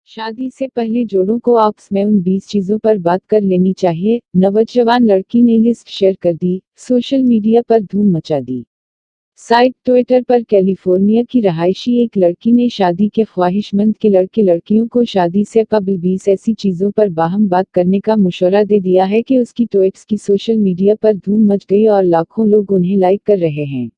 शादी से पहले जोड़ों को आपस में उन 20 चीजों पर बात कर लेनी चाहिए। नौजवान लड़की ने लिस्ट शेयर कर दी, सोशल मीडिया पर धूम मचा दी। साइट ट्विटर पर कैलिफोर्निया की रहायशी एक लड़की ने शादी के ख्वाहिशमंद के लड़के लड़कियों को शादी से कबल 20 ऐसी चीजों पर बाहम बात करने का मशवरा दे दिया है कि उसकी ट्वीट्स की सोशल मीडिया पर धूम मच गई और लाखों लोग उन्हें लाइक कर रहे हैं।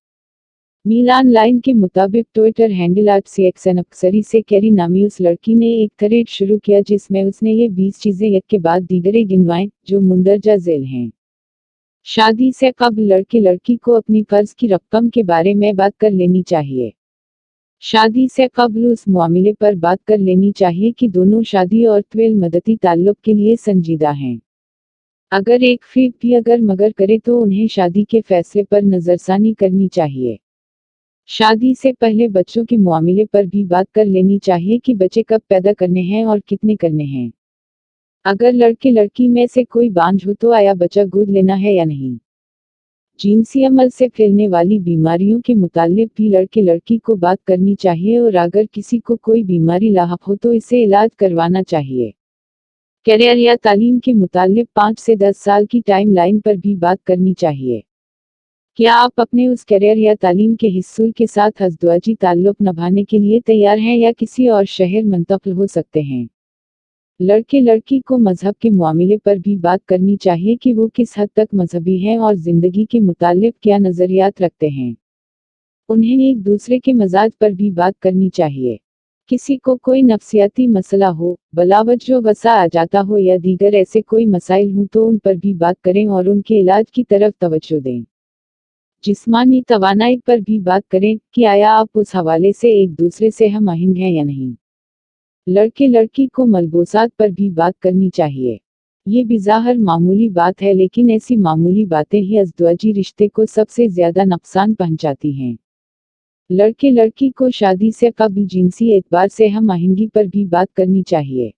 मीलान लाइन के मुताबिक ट्विटर हैंडल @CXNApsari से कैरी नामी उस लड़की ने एक थ्रेड शुरू किया जिसमें उसने ये 20 चीजें एक के बाद दीगरें गिनवाएं जो मुंदरजा झेल हैं। शादी से कबल लड़के लड़की को अपनी कर्ज की रकम के बारे में बात कर लेनी चाहिए। शादी से कबल उस मामले पर बात कर लेनी चाहिए कि दोनों शादी और तवील मदती ताल्लुक के लिए संजीदा हैं। अगर एक फ्रीक भी अगर मगर करे तो उन्हें शादी के फैसले पर नजरसानी करनी चाहिए। शादी से पहले बच्चों के मामले पर भी बात कर लेनी चाहिए कि बच्चे कब पैदा करने हैं और कितने करने हैं। अगर लड़के लड़की में से कोई बांझ हो तो आया बच्चा गोद लेना है या नहीं। जिनसी अमल से फैलने वाली बीमारियों के मुताल्लिक भी लड़के लड़की को बात करनी चाहिए और अगर किसी को कोई बीमारी लाहक हो तो इसे इलाज करवाना चाहिए। करियर या तालीम के मुताल्लिक 5 से 10 साल की टाइम लाइन पर भी बात करनी चाहिए। क्या आप अपने उस करियर या तालीम के हिस्सों के साथ अज़दवाजी ताल्लुक निभाने के लिए तैयार हैं या किसी और शहर मुंतकिल हो सकते हैं। लड़के लड़की को मजहब के मामले पर भी बात करनी चाहिए कि वो किस हद तक मजहबी हैं और जिंदगी के मुतालिक क्या नजरियात रखते हैं। उन्हें एक दूसरे के मजाज पर भी बात करनी चाहिए। किसी को कोई नफ्सियाती मसला हो, बलावजह वसा आ जाता हो या दीगर ऐसे कोई मसाइल हों तो उन पर भी बात करें और उनके इलाज की तरफ तवज्जो दें। जिस्मानी तवानाई पर भी बात करें कि आया आप उस हवाले से एक दूसरे से हम आहंग हैं या नहीं। लड़के लड़की को मलबूसात पर भी बात करनी चाहिए। ये बिज़ाहिर मामूली बात है लेकिन ऐसी मामूली बातें ही अज़दवाजी रिश्ते को सबसे ज्यादा नुकसान पहुंचाती हैं। लड़के लड़की को शादी से कबल जिनसी एतबार से हम आहंगी पर भी बात करनी चाहिए।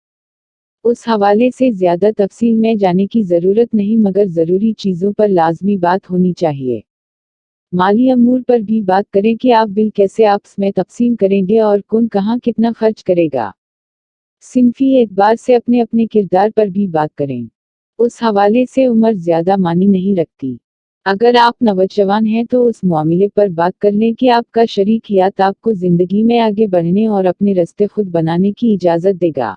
उस हवाले से ज्यादा तफसील में जाने की जरूरत नहीं मगर जरूरी चीजों पर लाजमी बात होनी चाहिए। माली अमूर पर भी बात करें कि आप बिल कैसे आपस में तकसीम करेंगे और कौन कहाँ कितना खर्च करेगा। सिंफी एतबार से अपने अपने किरदार पर भी बात करें। उस हवाले से उम्र ज्यादा मानी नहीं रखती। अगर आप नौजवान हैं तो उस मामले पर बात कर लें कि आपका शरीक यात आपको जिंदगी में आगे बढ़ने और अपने रास्ते खुद बनाने की इजाजत देगा।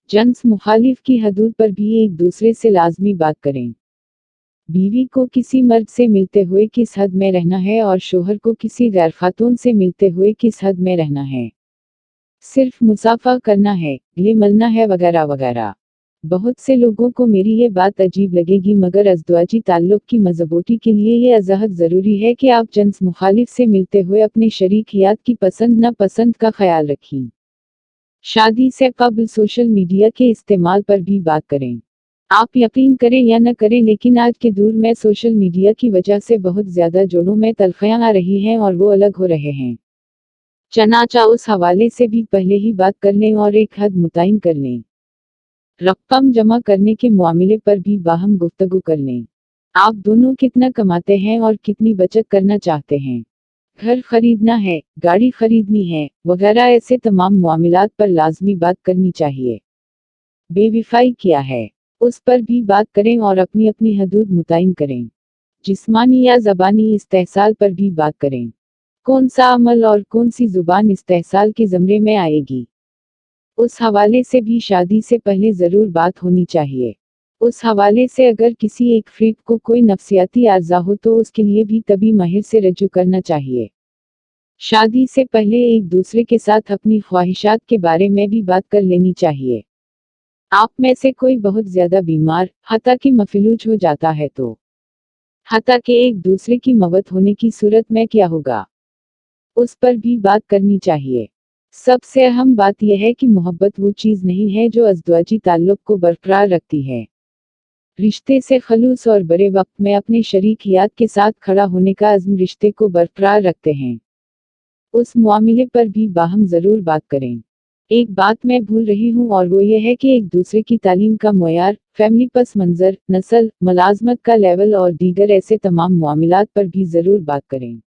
जन्स मुखालिफ की हदूद पर भी एक दूसरे से लाजमी बात करें। बीवी को किसी मर्द से मिलते हुए किस हद में रहना है और शोहर को किसी गैर खातून से मिलते हुए किस हद में रहना है। सिर्फ मुसाफा करना है, गले मलना है वगैरह वगैरह। बहुत से लोगों को मेरी ये बात अजीब लगेगी मगर अज़दवाजी ताल्लुक की मजबूती के लिए ये अजहद ज़रूरी है कि आप जन्स मुखालिफ से मिलते हुए अपने शरीकियात की पसंद न पसंद का ख्याल रखें। शादी से कबल सोशल मीडिया के इस्तेमाल पर भी बात करें। आप यकीन करें या न करें लेकिन आज के दौर में सोशल मीडिया की वजह से बहुत ज्यादा जोड़ों में तलखियां आ रही हैं और वो अलग हो रहे हैं। चनाचा उस हवाले से भी पहले ही बात कर लें और एक हद मुतय्यन कर लें। रकम जमा करने के मामले पर भी बाहम गुफ्तगू कर लें। आप दोनों कितना कमाते हैं और कितनी बचत करना चाहते हैं। घर खरीदना है, गाड़ी खरीदनी है वगैरह ऐसे तमाम मामलात पर लाजमी बात करनी चाहिए। बेवफाई क्या है, उस पर भी बात करें और अपनी अपनी हदूद मुतय्यन करें। जिस्मानी या ज़बानी इस्तेहसाल पर भी बात करें। कौन सा अमल और कौन सी जुबान इस्तेहसाल के ज़मरे में आएगी। उस हवाले से भी शादी से पहले ज़रूर बात होनी चाहिए। उस हवाले से अगर किसी एक फ्रीक को कोई नफ्सियाती आर्जा हो तो उसके लिए भी तभी माहिर से रजू करना चाहिए। शादी से पहले एक दूसरे के साथ अपनी ख्वाहिशात के बारे में भी बात कर लेनी चाहिए। आप में से कोई बहुत ज्यादा बीमार, हत्ता कि मफलूज हो जाता है तो हत्ता कि एक दूसरे की मवत होने की सूरत में क्या होगा, उस पर भी बात करनी चाहिए। सबसे अहम बात यह है कि मोहब्बत वो चीज़ नहीं है जो अज़दवाजी ताल्लुक को बरकरार रखती है। रिश्ते से खलूस और बड़े वक्त में अपने शरीकियात के साथ खड़ा होने का अज़्म रिश्ते को बरकरार रखते हैं। उस मामले पर भी बाहम ज़रूर बात करें। एक बात मैं भूल रही हूँ और वो ये है कि एक दूसरे की तालीम का मुयार, फैमिली पस मंज़र, नस्ल, मुलाजमत का लेवल और दीगर ऐसे तमाम मामलात पर भी ज़रूर बात करें।